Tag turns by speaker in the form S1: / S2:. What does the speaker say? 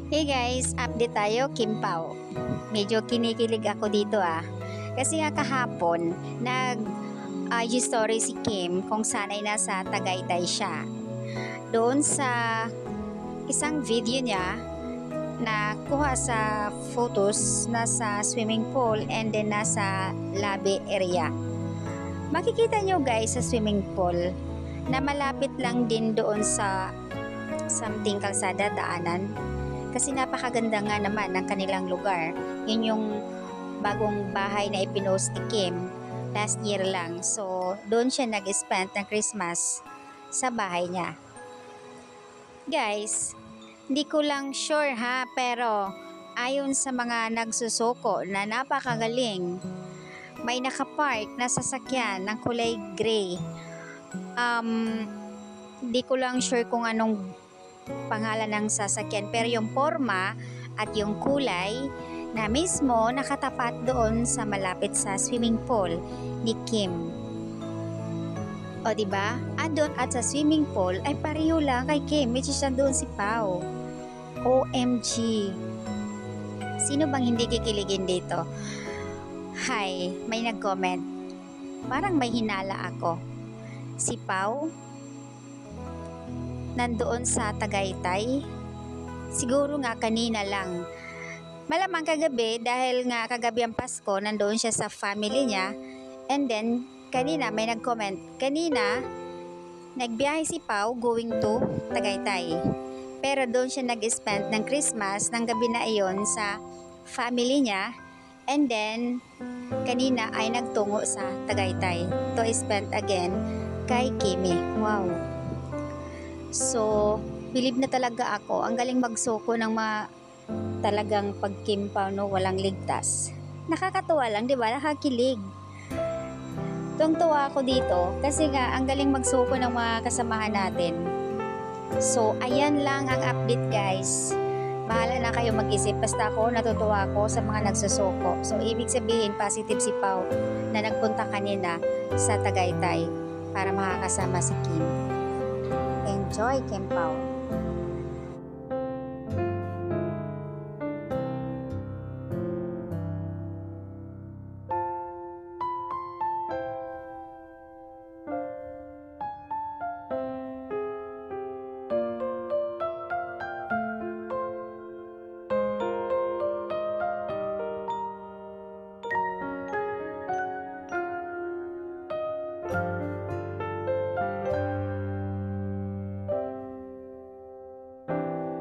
S1: Hey guys, update tayo, Kim Pao. Medyo kinikilig ako dito Kasi nga kahapon, IG story si Kim kung sana'y nasa Tagaytay siya. Doon sa isang video niya na kuha sa photos nasa swimming pool and then nasa lobby area. Makikita nyo guys sa swimming pool na malapit lang din doon sa something kalsada daanan. Kasi napakaganda nga naman ng kanilang lugar. Yun yung bagong bahay na ipinost ni Kim last year lang. So, doon siya nag-spend ng Christmas sa bahay niya. Guys, hindi ko lang sure pero ayon sa mga nagsusuko na napakagaling, may nakapark na sasakyan ng kulay gray. Hindi ko lang sure kung anong pangalan ng sasakyan, pero yung forma at yung kulay na mismo nakatapat doon sa malapit sa swimming pool ni Kim. O diba? Doon at sa swimming pool ay pareho lang kay Kim, which is doon si Pao. OMG! Sino bang hindi kikiligin dito? Hi, may nag-comment. Parang may hinala ako. Si Pao nandoon sa Tagaytay? Siguro nga kanina lang. Malamang kagabi dahil nga kagabi ang Pasko, nandoon siya sa family niya. And then, kanina may nag-comment. Kanina, nagbiyahe si Pao going to Tagaytay. Pero doon siya nag-spend ng Christmas ng gabi na iyon sa family niya. And then, kanina ay nagtungo sa Tagaytay to spend again kay Kimi. Wow! So, believe na talaga ako. Ang galing magsuko ng mga talagang pagkimpaw, no? Walang ligtas. Nakakatuwa lang, di ba? Nakakilig. Tuwang-tuwa ako dito kasi nga ang galing magsuko ng mga kasamahan natin. So, ayan lang ang update guys. Bahala na kayo mag-isip. Basta ako, natutuwa ako sa mga nagsusuko. So, ibig sabihin, positive si Pao na nagpunta kanina sa Tagaytay para makakasama si Kim. Enjoy, Kim Pao.